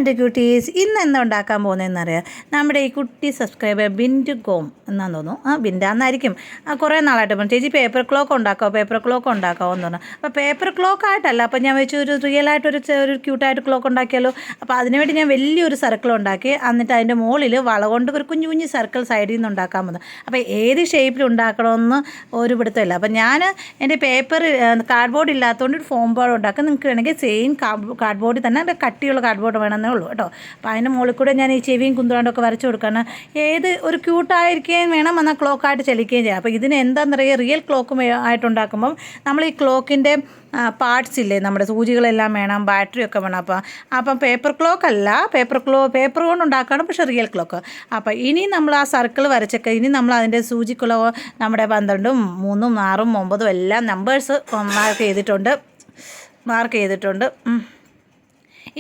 എൻ്റെ ക്യൂട്ടീസ് ഇന്ന് എന്താ ഉണ്ടാക്കാൻ പോകുന്നതെന്നറിയാം. നമ്മുടെ ഈ കുട്ടി സബ്സ്ക്രൈബർ ബിൻഡു ഗോം എന്നാന്ന് തോന്നുന്നു, ബിൻഡാന്നായിരിക്കും. കുറേ നാളായിട്ട് പറഞ്ഞു ചേച്ചി പേപ്പർ ക്ലോക്ക് ഉണ്ടാക്കാമോ എന്ന് പറഞ്ഞു. അപ്പോൾ പേപ്പർ ക്ലോക്ക് ആയിട്ടല്ല, അപ്പോൾ ഞാൻ വെച്ച് ഒരു റിയലായിട്ടൊരു ക്യൂട്ടായിട്ട് ക്ലോക്ക് ഉണ്ടാക്കിയാലോ. അപ്പോൾ അതിനുവേണ്ടി ഞാൻ വലിയൊരു സർക്കിൾ ഉണ്ടാക്കി, എന്നിട്ട് അതിൻ്റെ മുകളിൽ വള കൊണ്ട് ഒരു കുഞ്ഞു കുഞ്ഞു സർക്കിൾ സൈഡിൽ നിന്ന് ഉണ്ടാക്കാൻ പോകുന്നു. അപ്പോൾ ഏത് ഷേപ്പിൽ ഉണ്ടാക്കണമെന്ന് ഒരു പിടുത്തമില്ല. അപ്പോൾ ഞാൻ എൻ്റെ പേപ്പർ കാർഡ്ബോർഡ് ഇല്ലാത്തതുകൊണ്ട് ഒരു ഫോം ബോർഡ് ഉണ്ടാക്കും. നിങ്ങൾക്ക് വേണമെങ്കിൽ സെയിം കാർഡ്ബോർഡിൽ തന്നെ കട്ടിയുള്ള കാർഡ്ബോർഡ് വേണമെന്നേ ഉള്ളൂ കേട്ടോ. അപ്പോൾ അതിൻ്റെ മുകളിൽ കൂടെ ഞാൻ ഈ ചെവിയും കുന്തുകൊണ്ടൊക്കെ വരച്ച് കൊടുക്കണം. ഏത് ഒരു ക്യൂട്ടായിരിക്കുകയും വേണം, എന്നാൽ ക്ലോക്കായിട്ട് ചലിക്കുകയും ചെയ്യാം. അപ്പോൾ ഇതിന് എന്താണെന്ന് പറയുക, റിയൽ ക്ലോക്ക് ആയിട്ടുണ്ടാക്കുമ്പം നമ്മൾ ഈ ക്ലോക്കിൻ്റെ പാർട്സ് ഇല്ലേ, നമ്മുടെ സൂചികളെല്ലാം വേണം, ബാറ്ററിയൊക്കെ വേണം. അപ്പം പേപ്പർ ക്ലോക്ക് അല്ല, പേപ്പർ കൊണ്ട് ഉണ്ടാക്കണം, പക്ഷേ റിയൽ ക്ലോക്ക്. അപ്പോൾ ഇനി നമ്മൾ ആ സർക്കിൾ വരച്ചൊക്കെ ഇനി നമ്മൾ അതിൻ്റെ സൂചിക്കുള്ള നമ്മുടെ 12, 3, 6, 9 എല്ലാം നമ്പേഴ്സ് മാർക്ക് ചെയ്തിട്ടുണ്ട്.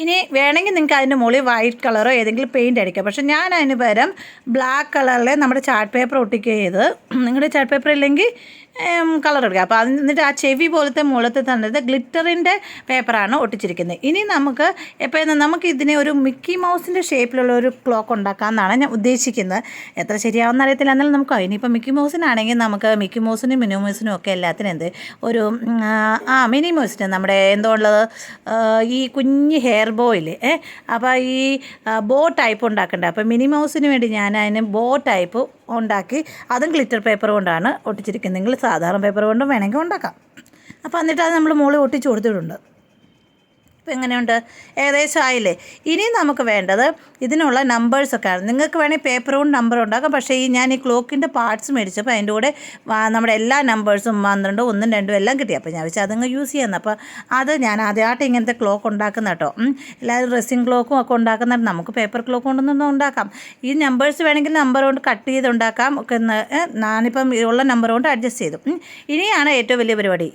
ഇനി വേണമെങ്കിൽ നിങ്ങൾക്ക് അതിൻ്റെ മുകളിൽ വൈറ്റ് കളറോ ഏതെങ്കിലും പെയിൻറ്റ് അടിക്കാം. പക്ഷേ ഞാൻ അതിന് പകരം ബ്ലാക്ക് കളറിൽ നമ്മുടെ ചാർട്ട് പേപ്പർ ഒട്ടിക്കുക ചെയ്ത്, നിങ്ങളുടെ ചാർട്ട് പേപ്പർ ഇല്ലെങ്കിൽ കളർ എടുക്കുക. അപ്പോൾ എന്നിട്ട് ആ ചെവി പോലത്തെ മുകളത്തെ തന്നെ ഗ്ലിറ്ററിൻ്റെ പേപ്പറാണ് ഒട്ടിച്ചിരിക്കുന്നത്. ഇനി നമുക്ക് ഇതിനെ ഒരു മിക്കി മൗസിൻ്റെ ഷേപ്പിലുള്ള ഒരു ക്ലോക്ക് ഉണ്ടാക്കാമെന്നാണ് ഞാൻ ഉദ്ദേശിക്കുന്നത്. എത്ര ശരിയാവുന്ന അറിയത്തില്ല, എന്നാലും നമുക്ക് ഇനിയിപ്പോൾ മിക്കി മൗസിനാണെങ്കിൽ നമുക്ക് മിക്കി മൗസിനും മിനി മൗസിനും ഒക്കെ എല്ലാത്തിനും ഒരു മിനി മൗസിന് നമ്മുടെ എന്തുള്ളത് ഈ കുഞ്ഞ് ഹെയർ ബോയിൽ അപ്പോൾ ഈ ബോ ടൈപ്പ് ഉണ്ടാക്കണ്ടേ. അപ്പോൾ മിനി മൗസിന് വേണ്ടി ഞാൻ അതിന് ബോ ടൈപ്പ് ഉണ്ടാക്കി, അതും ഗ്ലിറ്റർ പേപ്പർ കൊണ്ടാണ് ഒട്ടിച്ചിരിക്കുന്നത്. നിങ്ങൾ സാധാരണ പേപ്പർ കൊണ്ടും വേണമെങ്കിൽ ഉണ്ടാക്കാം. അപ്പോൾ എന്നിട്ട് അത് നമ്മൾ മുകളിൽ ഒട്ടിച്ച് കൊടുത്തിട്ടുണ്ട്. ഇപ്പോൾ എങ്ങനെയുണ്ട്? ഏകദേശം ആയില്ലേ? ഇനി നമുക്ക് വേണ്ടത് ഇതിനുള്ള നമ്പേഴ്സൊക്കെയാണ്. നിങ്ങൾക്ക് വേണമെങ്കിൽ പേപ്പർ കൊണ്ട് നമ്പർ ഉണ്ടാക്കാം. പക്ഷേ ഞാൻ ഈ ക്ലോക്കിൻ്റെ പാർട്സ് മേടിച്ചപ്പോൾ അതിൻ്റെ കൂടെ നമ്മുടെ എല്ലാ നമ്പേഴ്സും 12, 1, 2 എല്ലാം കിട്ടി. അപ്പോൾ ഞാൻ വെച്ചാൽ അതങ്ങ് യൂസ് ചെയ്യുന്നത്. അപ്പോൾ അത് ഞാൻ ആദ്യമായിട്ട് ഇങ്ങനത്തെ ക്ലോക്ക് ഉണ്ടാക്കുന്ന കേട്ടോ. എല്ലാവരും ഡ്രസ്സിങ് ക്ലോക്കും ഒക്കെ ഉണ്ടാക്കുന്നുണ്ട്. നമുക്ക് പേപ്പർ ക്ലോക്ക് കൊണ്ടൊന്നും ഉണ്ടാക്കാം. ഈ നമ്പേഴ്സ് വേണമെങ്കിൽ നമ്പർ കൊണ്ട് കട്ട് ചെയ്ത് ഉണ്ടാക്കാം ഒക്കെ. ഞാനിപ്പം ഉള്ള നമ്പർ കൊണ്ട് അഡ്ജസ്റ്റ് ചെയ്തു. ഇനിയാണ് ഏറ്റവും വലിയ പരിപാടി,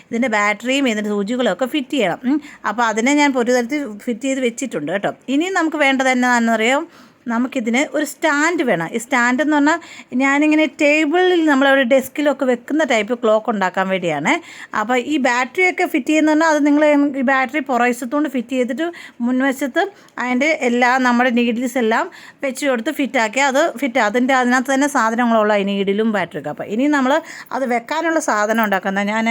ഇതിൻ്റെ ബാറ്ററിയും ഇതിൻ്റെ സൂചികളും ഒക്കെ ഫിറ്റ് ചെയ്യണം. അപ്പോൾ അതിനെ ഞാൻ ഒരു തരത്തിൽ ഫിറ്റ് ചെയ്ത് വെച്ചിട്ടുണ്ട് കേട്ടോ. ഇനി നമുക്ക് വേണ്ടത് എന്നാണെന്നറിയാം, നമുക്കിതിന് ഒരു സ്റ്റാൻഡ് വേണം. ഈ സ്റ്റാൻഡ് എന്ന് പറഞ്ഞാൽ ഞാനിങ്ങനെ ടേബിളിൽ നമ്മളൊരു ഡെസ്കിലൊക്കെ വെക്കുന്ന ടൈപ്പ് ക്ലോക്ക് ഉണ്ടാക്കാൻ വേണ്ടിയാണ്. അപ്പോൾ ഈ ബാറ്ററിയൊക്കെ ഫിറ്റ് ചെയ്യുന്ന പറഞ്ഞാൽ അത് നിങ്ങൾ ഈ ബാറ്ററി പുറവശത്തുകൊണ്ട് ഫിറ്റ് ചെയ്തിട്ട് മുൻവശത്ത് അതിൻ്റെ നമ്മുടെ നീഡിൽസ് എല്ലാം വെച്ച് കൊടുത്ത് ഫിറ്റാക്കി അതിനകത്ത് തന്നെ സാധനങ്ങളുള്ള ഈ നീഡിലും ബാറ്ററിയൊക്കെ. അപ്പോൾ ഇനി നമ്മൾ അത് വെക്കാനുള്ള സാധനം ഉണ്ടാക്കുന്നത്, ഞാൻ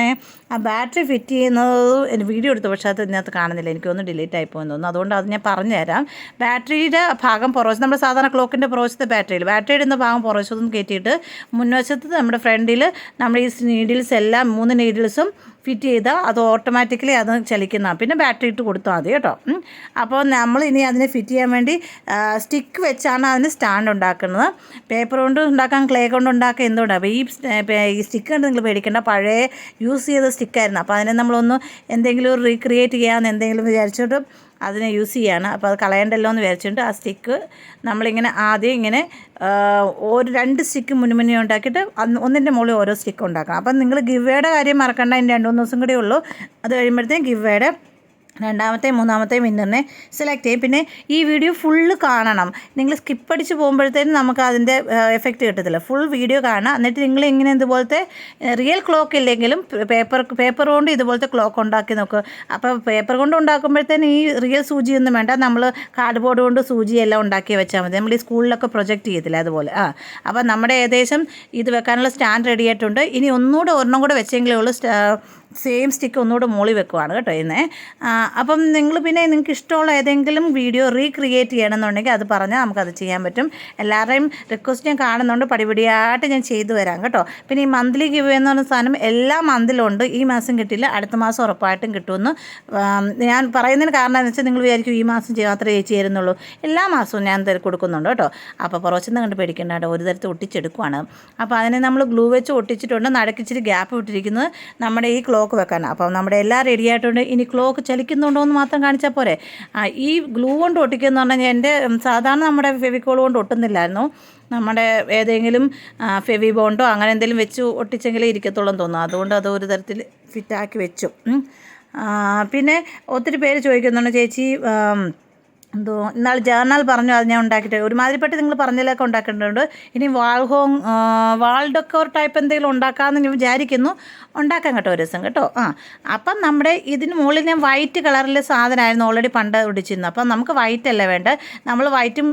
ആ ബാറ്ററി ഫിറ്റ് ചെയ്യുന്നത് എൻ്റെ വീഡിയോ എടുത്തു, പക്ഷേ അത് ഇതിനകത്ത് കാണുന്നില്ല, എനിക്കൊന്ന് ഡിലീറ്റ് ആയിപ്പോയെന്ന് തോന്നുന്നു. അതുകൊണ്ട് അത് ഞാൻ പറഞ്ഞു തരാം. ബാറ്ററിയുടെ ഭാഗം നമ്മുടെ സാധാരണ ക്ലോക്കിൻ്റെ പുറവശത്തെ ബാറ്ററിയുടെ ഇടുന്ന ഭാഗം പുറവശത്തും കയറ്റിയിട്ട് മുൻവശത്ത് നമ്മുടെ ഫ്രണ്ടിൽ നമ്മൾ ഈ നീഡിൽസ് എല്ലാം 3 നീഡിൽസും ഫിറ്റ് ചെയ്താൽ അത് ഓട്ടോമാറ്റിക്കലി അത് ചലിക്കുന്ന, പിന്നെ ബാറ്ററി ഇട്ട് കൊടുത്താൽ മതി കേട്ടോ. അപ്പോൾ നമ്മൾ ഇനി അതിനെ ഫിറ്റ് ചെയ്യാൻ വേണ്ടി സ്റ്റിക്ക് വെച്ചാണ് അതിന് സ്റ്റാൻഡ് ഉണ്ടാക്കുന്നത്. പേപ്പർ കൊണ്ട് ഉണ്ടാക്കാൻ, ക്ലേ കൊണ്ട് ഉണ്ടാക്കാൻ എന്തുകൊണ്ടാണ്. അപ്പോൾ ഈ സ്റ്റിക്ക് കണ്ട് നിങ്ങൾ പേടിക്കേണ്ട, പഴയ യൂസ് ചെയ്ത സ്റ്റിക്കായിരുന്നു. അപ്പോൾ അതിനെ നമ്മളൊന്ന് എന്തെങ്കിലും റീക്രിയേറ്റ് ചെയ്യാമെന്ന് എന്തെങ്കിലും വിചാരിച്ചിട്ട് അതിനെ യൂസ് ചെയ്യാണ്. അപ്പോൾ അത് കളയണ്ടല്ലോ എന്ന് വിചാരിച്ചിട്ട് ആ സ്റ്റിക്ക് നമ്മളിങ്ങനെ ആദ്യം ഇങ്ങനെ 2 സ്റ്റിക്ക് മുന്നേ ഉണ്ടാക്കിയിട്ട് ഒന്നിൻ്റെ മുകളിൽ ഓരോ സ്റ്റിക്ക് ഉണ്ടാക്കണം. അപ്പം നിങ്ങൾ ഗിവേയുടെ കാര്യം മറക്കണ്ട, അതിന് 2-3 ദിവസം കൂടെ ഉള്ളൂ. അത് കഴിയുമ്പോഴത്തേക്കും ഗിവേയുടെ 2ാമത്തെയും 3ാമത്തെയും വിന്നറിനെ സെലക്ട് ചെയ്യും. പിന്നെ ഈ വീഡിയോ ഫുള്ള് കാണണം. നിങ്ങൾ സ്കിപ്പ് അടിച്ച് പോകുമ്പോഴത്തേനും നമുക്ക് അതിൻ്റെ എഫക്റ്റ് കിട്ടത്തില്ല. ഫുൾ വീഡിയോ കാണാം. എന്നിട്ട് നിങ്ങൾ ഇങ്ങനെ ഇതുപോലത്തെ റിയൽ ക്ലോക്ക് ഇല്ലെങ്കിലും പേപ്പർ കൊണ്ട് ഇതുപോലത്തെ ക്ലോക്ക് ഉണ്ടാക്കി നോക്കുക. അപ്പോൾ പേപ്പർ കൊണ്ട് ഉണ്ടാക്കുമ്പോഴത്തേനും ഈ റിയൽ സൂചിയൊന്നും വേണ്ട, നമ്മൾ കാർഡ്ബോർഡ് കൊണ്ട് സൂചിയെല്ലാം ഉണ്ടാക്കി വെച്ചാൽ മതി. നമ്മൾ ഈ സ്കൂളിലൊക്കെ പ്രൊജക്റ്റ് ചെയ്തില്ല അതുപോലെ. അപ്പോൾ നമ്മുടെ ഏകദേശം ഇത് വെക്കാനുള്ള സ്റ്റാൻഡ് റെഡി ആയിട്ടുണ്ട്. ഇനി ഒരെണ്ണം കൂടെ വെച്ചെങ്കിലേ ഉള്ളൂ സെയിം സ്റ്റിക്ക് ഒന്നുകൂടെ മുകളിൽ വെക്കുവാണ് കേട്ടോ ഇന്ന്. അപ്പം നിങ്ങൾക്ക് ഇഷ്ടമുള്ള ഏതെങ്കിലും വീഡിയോ റീക്രിയേറ്റ് ചെയ്യണമെന്നുണ്ടെങ്കിൽ അത് പറഞ്ഞാൽ നമുക്കത് ചെയ്യാൻ പറ്റും. എല്ലാവരുടെയും റിക്വസ്റ്റ് ഞാൻ കാണുന്നുണ്ട്, പടിപടിയായിട്ട് ഞാൻ ചെയ്തു വരാം കേട്ടോ. പിന്നെ ഈ മന്ത്ലി ഗിവ് എന്ന് പറഞ്ഞ സാധനം എല്ലാ മന്തിലുണ്ട്. ഈ മാസം കിട്ടില്ല, അടുത്ത മാസം ഉറപ്പായിട്ടും കിട്ടുമെന്ന് ഞാൻ പറയുന്നതിന് കാരണം എന്ന് വെച്ചാൽ നിങ്ങൾ വിചാരിക്കും ഈ മാസം മാത്രമേ ചേച്ചി തരുന്നുള്ളൂ. എല്ലാ മാസവും ഞാൻ കൊടുക്കുന്നുണ്ട് കേട്ടോ. അപ്പോൾ പുറത്തുനിന്ന് കണ്ട് പേടിക്കേണ്ട കേട്ടോ, ഒരു തരത്തിൽ ഒട്ടിച്ചെടുക്കുവാണ്. അപ്പോൾ അതിനെ നമ്മൾ ഗ്ലൂ വെച്ച് ഒട്ടിച്ചിട്ടുണ്ട്. നടുക്കിച്ചിരി ഗ്യാപ്പ് വിട്ടിരിക്കുന്നത് നമ്മുടെ ഈ ക്ലോക്ക് വെക്കാൻ. അപ്പോൾ നമ്മുടെ എല്ലാം റെഡി ആയിട്ടുണ്ട്. ഇനി ക്ലോക്ക് ചലിക്കുന്നുണ്ടോ എന്ന് മാത്രം കാണിച്ചാൽ പോരെ. ഈ ഗ്ലൂ കൊണ്ട് ഒട്ടിക്കുമെന്ന് പറഞ്ഞാൽ എൻ്റെ സാധാരണ നമ്മുടെ ഫെവിക്കോൾ കൊണ്ട് ഒട്ടുന്നില്ലായിരുന്നു. നമ്മുടെ ഏതെങ്കിലും ഫെവി ബോണ്ടോ അങ്ങനെ എന്തെങ്കിലും വെച്ച് ഒട്ടിച്ചെങ്കിലേ ഇരിക്കത്തുള്ളൂ എന്ന് തോന്നുന്നു. അതുകൊണ്ട് അത് ഒരു തരത്തിൽ ഫിറ്റാക്കി വെച്ചു. പിന്നെ ഒത്തിരി പേര് ചോദിക്കുന്നുണ്ട്, ചേച്ചി എന്തോ ഇന്നാൾ ജേർണൽ പറഞ്ഞു, അത് ഞാൻ ഉണ്ടാക്കിയിട്ട് ഒരുമാതിരിപ്പെട്ട് നിങ്ങൾ പറഞ്ഞതിലൊക്കെ ഉണ്ടാക്കേണ്ടതുണ്ട്. ഇനി വാൾ ഡെക്കോർ ടൈപ്പ് എന്തെങ്കിലും ഉണ്ടാക്കാമെന്ന് ഞാൻ വിചാരിക്കുന്നു. ഉണ്ടാക്കാൻ കേട്ടോ ഒരു ദിവസം കേട്ടോ. അപ്പം നമ്മുടെ ഇതിന് മുകളിൽ ഞാൻ വൈറ്റ് കളറിൽ സാധനമായിരുന്നു ഓൾറെഡി പണ്ട് ഒടിച്ചിരുന്നു. അപ്പം നമുക്ക് വൈറ്റ് അല്ല വേണ്ടത്, നമ്മൾ വൈറ്റും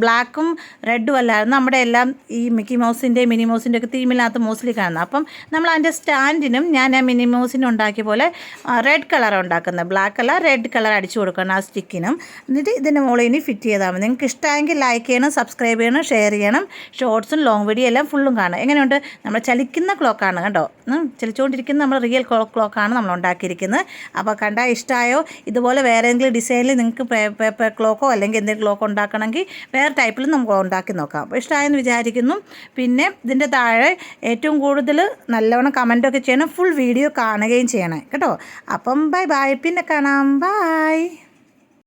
ബ്ലാക്കും റെഡും അല്ലായിരുന്നു നമ്മുടെ എല്ലാം ഈ മിക്കി മൗസിൻ്റെയും മിനി മൗസിൻ്റെ ഒക്കെ തീമിനകത്ത് മോസ്റ്റ്ലി കാണുന്നത്. അപ്പം നമ്മൾ അതിൻ്റെ സ്റ്റാൻഡിനും ഞാൻ ആ മിനി മൗസിനും ഉണ്ടാക്കിയ പോലെ റെഡ് കളർ ഉണ്ടാക്കുന്നത്, ബ്ലാക്ക് അല്ല റെഡ് കളർ അടിച്ചു കൊടുക്കണം ആ സ്റ്റിക്കിനും. എന്നിട്ട് ഇതിൻ്റെ മുകളിൽ ഇനി ഫിറ്റ് ചെയ്താൽ മതി. നിങ്ങൾക്ക് ഇഷ്ടമെങ്കിൽ ലൈക്ക് ചെയ്യണം, സബ്സ്ക്രൈബ് ചെയ്യണം, ഷെയർ ചെയ്യണം. ഷോർട്സും ലോങ് വീഡിയോ എല്ലാം ഫുള്ളും കാണും. എങ്ങനെയുണ്ട്? നമ്മൾ ചലിക്കുന്ന ക്ലോക്കാണ് കേട്ടോ, ചലിച്ചുകൊണ്ടിരിക്കുന്ന നമ്മൾ റിയൽ ക്ലോക്കാണ് നമ്മൾ ഉണ്ടാക്കിയിരിക്കുന്നത്. അപ്പോൾ കണ്ടാൽ ഇഷ്ടമായോ? ഇതുപോലെ വേറെ ഏതെങ്കിലും ഡിസൈനിൽ നിങ്ങൾക്ക് പേപ്പർ ക്ലോക്കോ അല്ലെങ്കിൽ എന്തെങ്കിലും ക്ലോക്ക് ഉണ്ടാക്കണമെങ്കിൽ വേറെ ടൈപ്പിൽ നമുക്ക് ഉണ്ടാക്കി നോക്കാം. അപ്പോൾ ഇഷ്ടമായെന്ന് വിചാരിക്കുന്നു. പിന്നെ ഇതിൻ്റെ താഴെ ഏറ്റവും കൂടുതൽ നല്ലവണ്ണം കമൻറ്റൊക്കെ ചെയ്യണം, ഫുൾ വീഡിയോ കാണുകയും ചെയ്യണം കേട്ടോ. അപ്പം ബൈ ബൈ, പിന്നെ കാണാം, ബൈ.